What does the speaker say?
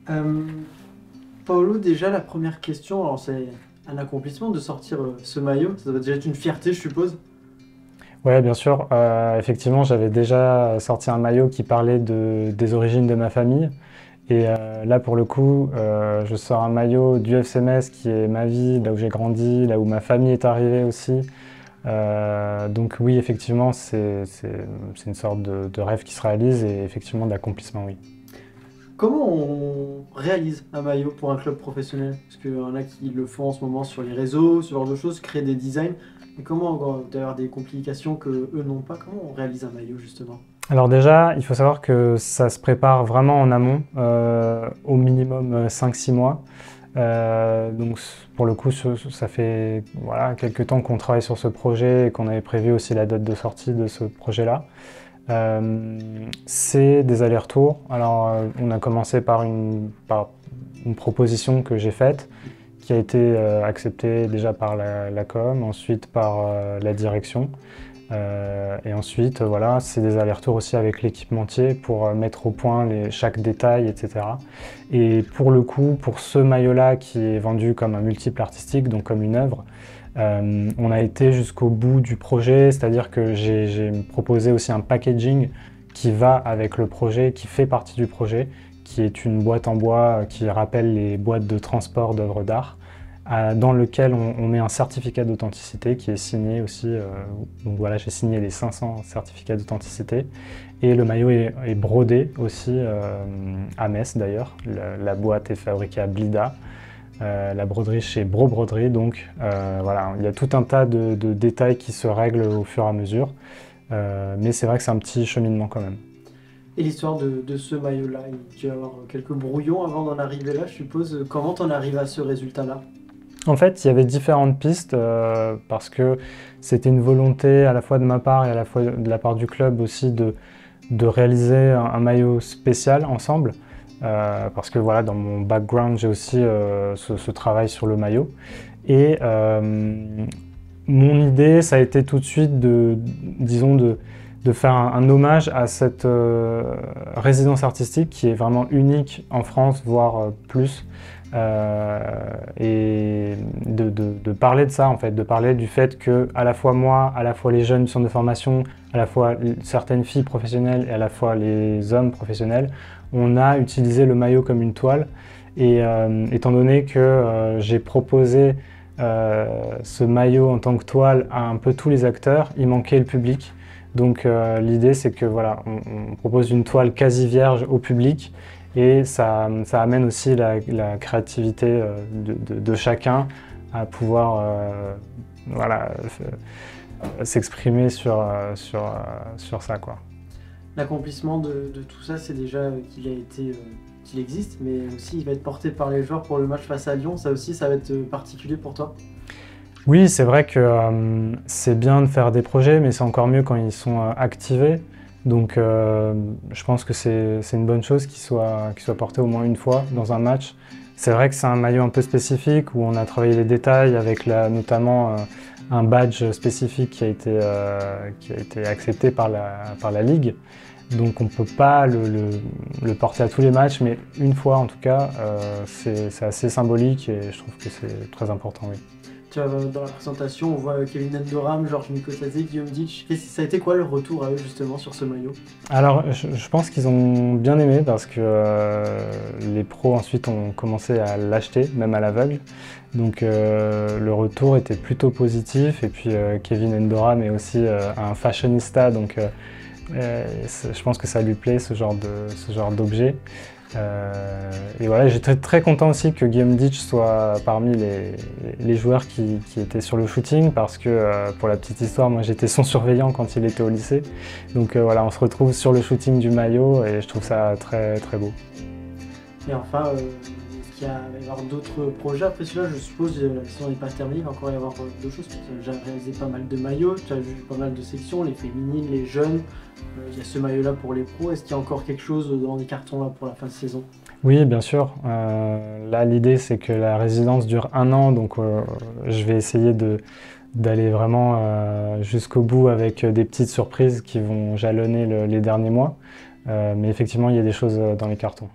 Euh, Paolo, déjà la première question, alors c'est un accomplissement de sortir ce maillot, ça doit déjà être une fierté je suppose. Ouais, bien sûr. Effectivement, j'avais déjà sorti un maillot qui parlait des origines de ma famille. Et là, pour le coup, je sors un maillot du FC Metz qui est ma vie, là où j'ai grandi, là où ma famille est arrivée aussi. Donc oui, effectivement, c'est une sorte de rêve qui se réalise et effectivement d'accomplissement, oui. Comment on réalise un maillot pour un club professionnel? Parce qu'il y en a qui le font en ce moment sur les réseaux, ce genre de choses, créer des designs. Mais comment, d'ailleurs des complications que eux n'ont pas, comment on réalise un maillot justement? Alors déjà, il faut savoir que ça se prépare vraiment en amont, au minimum 5-6 mois. Donc pour le coup, ça fait voilà, quelques temps qu'on travaille sur ce projet et qu'on avait prévu aussi la date de sortie de ce projet-là. C'est des allers-retours. Alors on a commencé par une proposition que j'ai faite, qui a été acceptée déjà par la com, ensuite par la direction. Et ensuite, voilà, c'est des allers-retours aussi avec l'équipementier pour mettre au point chaque détail, etc. Et pour le coup, pour ce maillot-là qui est vendu comme un multiple artistique, donc comme une œuvre, on a été jusqu'au bout du projet, c'est-à-dire que j'ai proposé aussi un packaging qui va avec le projet, qui fait partie du projet, qui est une boîte en bois qui rappelle les boîtes de transport d'œuvres d'art, dans lequel on met un certificat d'authenticité qui est signé aussi. Donc voilà, j'ai signé les 500 certificats d'authenticité. Et le maillot est brodé aussi à Metz d'ailleurs. La boîte est fabriquée à Blida. La broderie chez Bro Broderie. Donc voilà, il y a tout un tas de détails qui se règlent au fur et à mesure. Mais c'est vrai que c'est un petit cheminement quand même. Et l'histoire de ce maillot-là, il dû y avoir quelques brouillons avant d'en arriver là, je suppose. Comment t'en arrives à ce résultat-là? En fait, il y avait différentes pistes parce que c'était une volonté à la fois de ma part et à la fois de la part du club aussi de réaliser un maillot spécial ensemble. Parce que voilà, dans mon background, j'ai aussi ce travail sur le maillot. Et mon idée, ça a été tout de suite disons, de faire un hommage à cette résidence artistique qui est vraiment unique en France, voire plus. Et de parler de ça en fait, de parler du fait que à la fois moi, à la fois les jeunes du centre de formation, à la fois certaines filles professionnelles et à la fois les hommes professionnels, on a utilisé le maillot comme une toile. Et étant donné que j'ai proposé ce maillot en tant que toile à un peu tous les acteurs, il manquait le public. Donc l'idée c'est que voilà, on propose une toile quasi vierge au public et ça amène aussi la créativité de chacun à pouvoir voilà, s'exprimer sur ça, quoi. L'accomplissement de tout ça, c'est déjà qu'il a été, qu'il existe, mais aussi il va être porté par les joueurs pour le match face à Lyon. Ça aussi, ça va être particulier pour toi. Oui, c'est vrai que c'est bien de faire des projets, mais c'est encore mieux quand ils sont activés. Donc je pense que c'est une bonne chose qu'il soit porté au moins une fois dans un match. C'est vrai que c'est un maillot un peu spécifique où on a travaillé les détails avec notamment un badge spécifique qui a été accepté par la Ligue. Donc on ne peut pas le porter à tous les matchs, mais une fois en tout cas, c'est assez symbolique et je trouve que c'est très important, oui. Tu vois, dans la présentation, on voit Kevin Endoram, Georges Mikosadze, Guillaume Ditch. Ça a été quoi le retour à eux justement sur ce maillot? Alors, je pense qu'ils ont bien aimé parce que les pros ensuite ont commencé à l'acheter, même à l'aveugle. Donc le retour était plutôt positif. Et puis Kevin Endoram est aussi un fashionista, donc je pense que ça lui plaît ce genre d'objet. Et voilà, j'étais très content aussi que Guillaume Ditch soit parmi les joueurs qui étaient sur le shooting parce que pour la petite histoire, moi j'étais son surveillant quand il était au lycée. Donc voilà, on se retrouve sur le shooting du maillot et je trouve ça très très beau. Et enfin, est-ce qu'il va y avoir d'autres projets après celui-là? Je suppose que la saison n'est pas terminée, il va encore y avoir d'autres choses. Tu as déjà réalisé pas mal de maillots, tu as vu pas mal de sections, les féminines, les jeunes. Il y a ce maillot-là pour les pros. Est-ce qu'il y a encore quelque chose dans les cartons là pour la fin de saison? Oui, bien sûr. Là, l'idée c'est que la résidence dure 1 an, donc je vais essayer d'aller vraiment jusqu'au bout avec des petites surprises qui vont jalonner les derniers mois. Mais effectivement, il y a des choses dans les cartons.